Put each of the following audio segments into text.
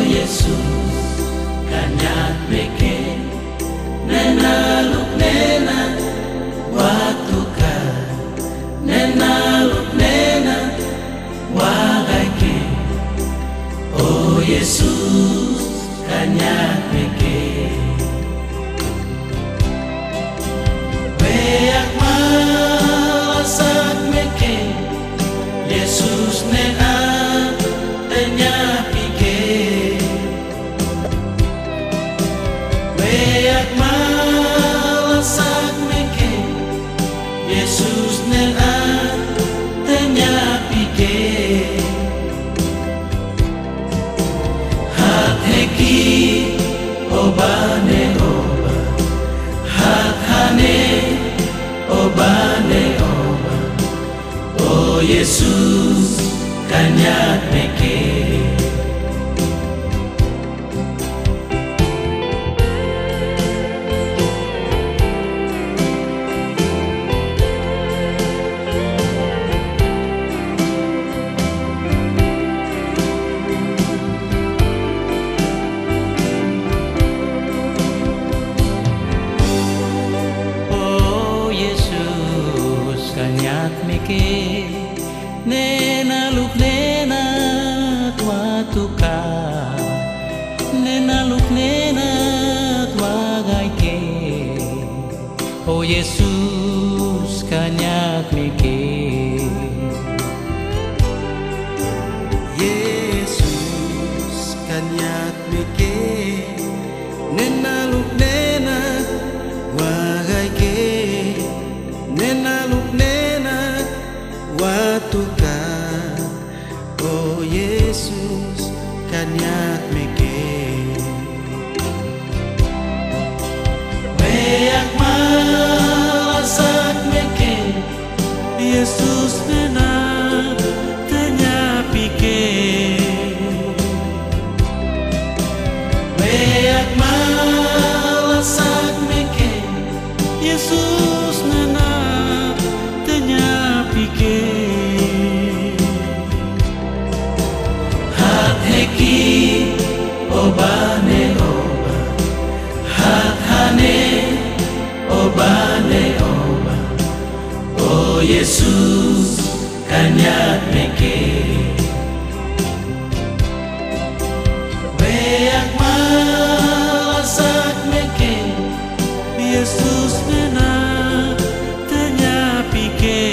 Yesus kanyat meke nena luk nena waktu ka nena luk nena wagaike. Oh Yesus kanyat meke beak malasak meke Yesus nena tanya pike beak malasak meke Yesus nena tanya pike hat heki obane oba hat hane obane oba. Oh Yesus kanyat meke Oh Yesus kanyat meke nena luk nena tua tuka nena luk nena tua gaike. Oh Yesus kanyat meke Yesus kanyat meke nena luk nena wagaike nena luk nena watuka. Oh Yesus kanyat meke beak malasak meke Yesus nena tanya pike beak malasak meke Yesus nena tanya pike hat heki obane oba hat hane obane oba. Oh Yesus kanyat meke beak malasak meke Yesus nena tanya pike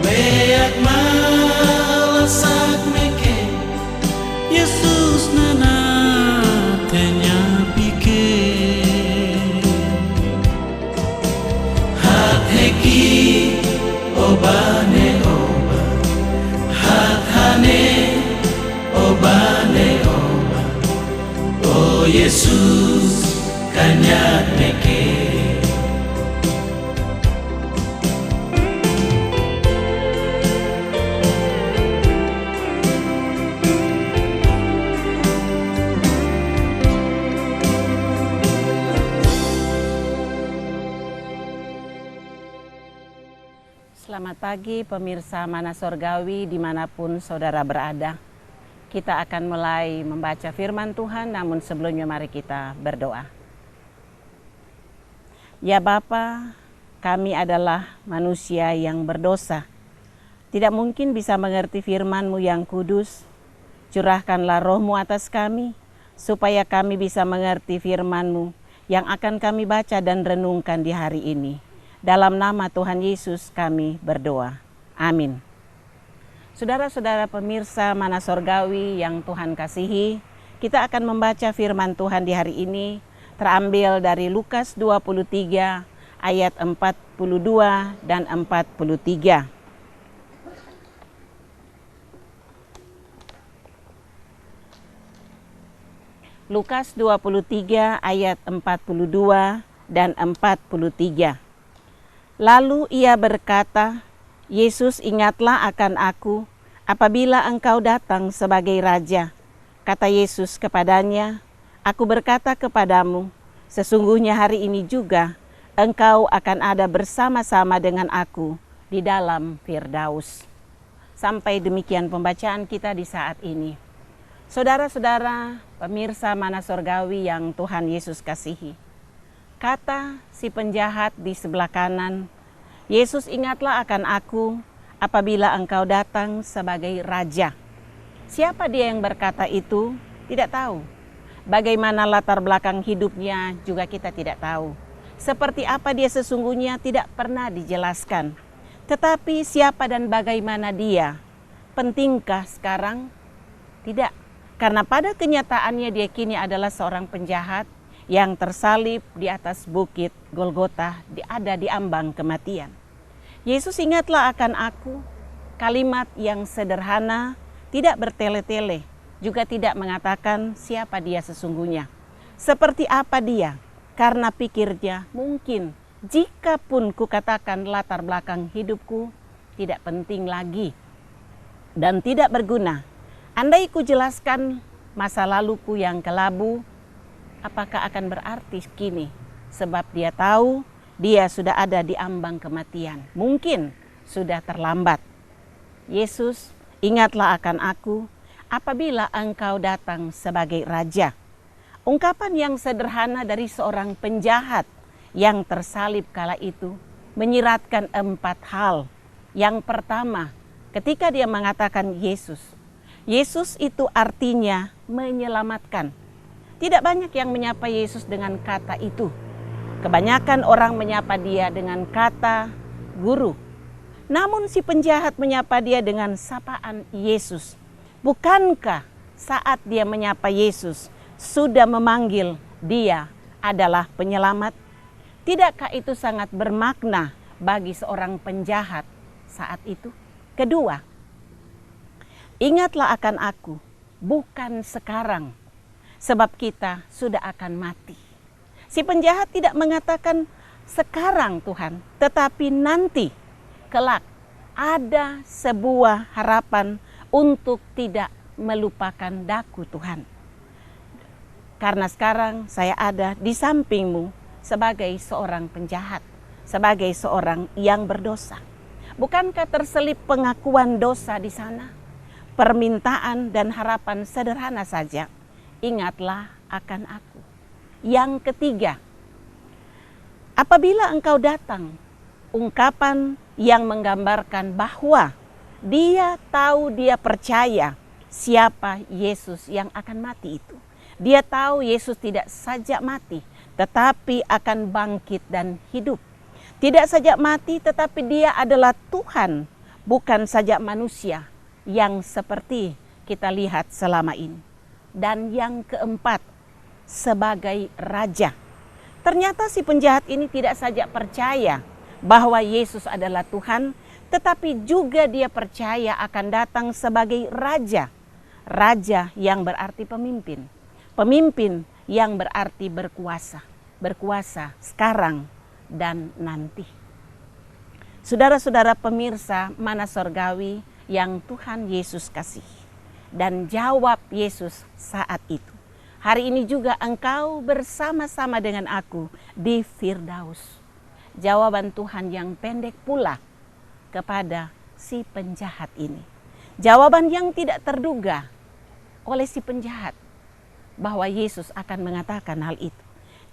beak malasak meke Yesus nena tanya pike hat heki obane oba hat hane obane oba. Oh Yesus kanyat meke Selamat pagi pemirsa Mana Sorgawi dimanapun saudara berada. Kita akan mulai membaca firman Tuhan, namun sebelumnya mari kita berdoa. Ya Bapa, kami adalah manusia yang berdosa. Tidak mungkin bisa mengerti firman-Mu yang kudus. Curahkanlah roh-Mu atas kami, supaya kami bisa mengerti firman-Mu yang akan kami baca dan renungkan di hari ini. Dalam nama Tuhan Yesus kami berdoa. Amin. Saudara-saudara pemirsa Mana Sorgawi yang Tuhan kasihi, kita akan membaca firman Tuhan di hari ini terambil dari Lukas 23 ayat 42 dan 43. Lukas 23 ayat 42 dan 43. Lalu ia berkata, Yesus, ingatlah akan aku apabila engkau datang sebagai Raja. Kata Yesus kepadanya, aku berkata kepadamu, sesungguhnya hari ini juga engkau akan ada bersama-sama dengan aku di dalam Firdaus. Sampai demikian pembacaan kita di saat ini. Saudara-saudara, pemirsa Mana Sorgawi yang Tuhan Yesus kasihi. Kata si penjahat di sebelah kanan, Yesus, ingatlah akan aku apabila engkau datang sebagai raja. Siapa dia yang berkata itu? Tidak tahu. Bagaimana latar belakang hidupnya juga kita tidak tahu. Seperti apa dia sesungguhnya tidak pernah dijelaskan. Tetapi siapa dan bagaimana dia? Pentingkah sekarang? Tidak. Karena pada kenyataannya dia kini adalah seorang penjahat yang tersalib di atas bukit Golgota, ada di ambang kematian. Yesus, ingatlah akan aku. Kalimat yang sederhana, tidak bertele-tele, juga tidak mengatakan siapa dia sesungguhnya. Seperti apa dia? Karena pikirnya mungkin jika pun kukatakan latar belakang hidupku tidak penting lagi dan tidak berguna. Andai ku jelaskan masa laluku yang kelabu, apakah akan berarti kini? Sebab dia tahu dia sudah ada di ambang kematian. Mungkin sudah terlambat. Yesus, ingatlah akan aku apabila engkau datang sebagai raja. Ungkapan yang sederhana dari seorang penjahat yang tersalib kala itu menyiratkan 4 hal. Yang pertama, ketika dia mengatakan Yesus. Yesus itu artinya menyelamatkan. Tidak banyak yang menyapa Yesus dengan kata itu. Kebanyakan orang menyapa dia dengan kata guru. Namun si penjahat menyapa dia dengan sapaan Yesus. Bukankah saat dia menyapa Yesus sudah memanggil dia adalah penyelamat? Tidakkah itu sangat bermakna bagi seorang penjahat saat itu? Kedua, ingatlah akan aku, bukan sekarang, sebab kita sudah akan mati. Si penjahat tidak mengatakan sekarang Tuhan, tetapi nanti, kelak, ada sebuah harapan untuk tidak melupakan daku Tuhan. Karena sekarang saya ada di sampingmu sebagai seorang penjahat, sebagai seorang yang berdosa. Bukankah terselip pengakuan dosa di sana? Permintaan dan harapan sederhana saja, ingatlah akan aku. Yang ketiga, apabila engkau datang, ungkapan yang menggambarkan bahwa dia tahu, dia percaya siapa Yesus yang akan mati itu. Dia tahu Yesus tidak saja mati, tetapi akan bangkit dan hidup. Tidak saja mati, tetapi dia adalah Tuhan, bukan saja manusia yang seperti kita lihat selama ini. Dan yang keempat, sebagai raja. Ternyata si penjahat ini tidak saja percaya bahwa Yesus adalah Tuhan, tetapi juga dia percaya akan datang sebagai raja. Raja yang berarti pemimpin. Pemimpin yang berarti berkuasa. Berkuasa sekarang dan nanti. Saudara-saudara pemirsa Mana Sorgawi yang Tuhan Yesus kasihi. Dan jawab Yesus saat itu. Hari ini juga engkau bersama-sama dengan aku di Firdaus. Jawaban Tuhan yang pendek pula kepada si penjahat ini. Jawaban yang tidak terduga oleh si penjahat bahwa Yesus akan mengatakan hal itu.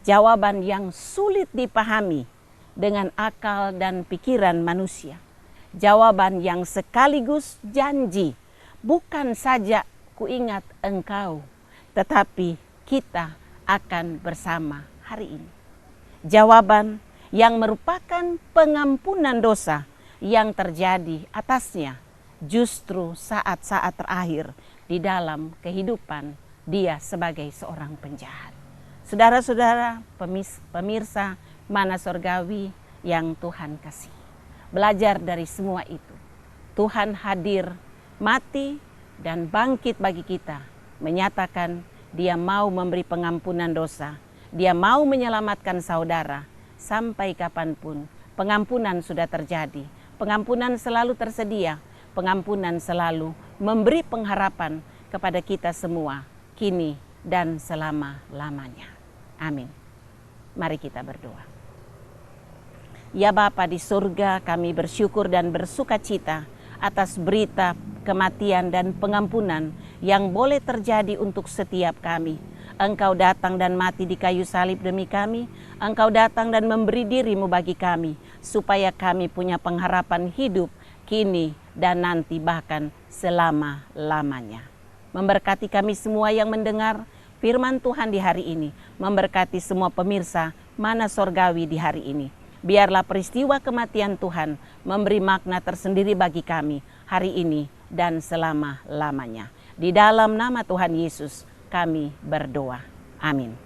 Jawaban yang sulit dipahami dengan akal dan pikiran manusia. Jawaban yang sekaligus janji, bukan saja kuingat engkau, tetapi kita akan bersama hari ini. Jawaban yang merupakan pengampunan dosa yang terjadi atasnya justru saat-saat terakhir di dalam kehidupan dia sebagai seorang penjahat. Saudara-saudara pemirsa Mana Sorgawi yang Tuhan kasih. Belajar dari semua itu. Tuhan hadir, mati dan bangkit bagi kita. Menyatakan dia mau memberi pengampunan dosa. Dia mau menyelamatkan saudara. Sampai kapanpun pengampunan sudah terjadi. Pengampunan selalu tersedia. Pengampunan selalu memberi pengharapan kepada kita semua. Kini dan selama-lamanya. Amin. Mari kita berdoa. Ya Bapa di surga, kami bersyukur dan bersuka cita atas berita kematian dan pengampunan yang boleh terjadi untuk setiap kami. Engkau datang dan mati di kayu salib demi kami. Engkau datang dan memberi diri-Mu bagi kami, supaya kami punya pengharapan hidup kini dan nanti, bahkan selama-lamanya. Memberkati kami semua yang mendengar firman Tuhan di hari ini. Memberkati semua pemirsa Mana Sorgawi di hari ini. Biarlah peristiwa kematian Tuhan memberi makna tersendiri bagi kami hari ini dan selama-lamanya. Di dalam nama Tuhan Yesus kami berdoa. Amin.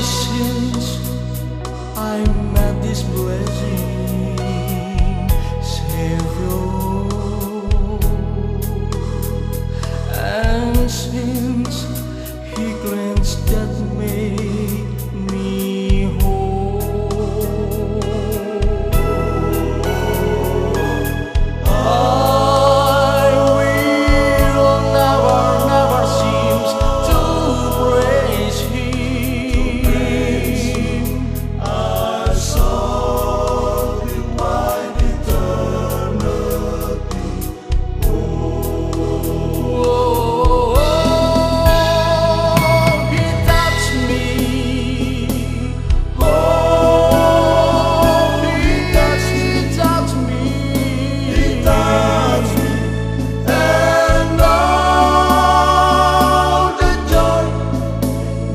Since I met this blessing Savior, and since He cleansed that made me whole, I will never cease to praise Him.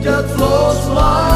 That flows my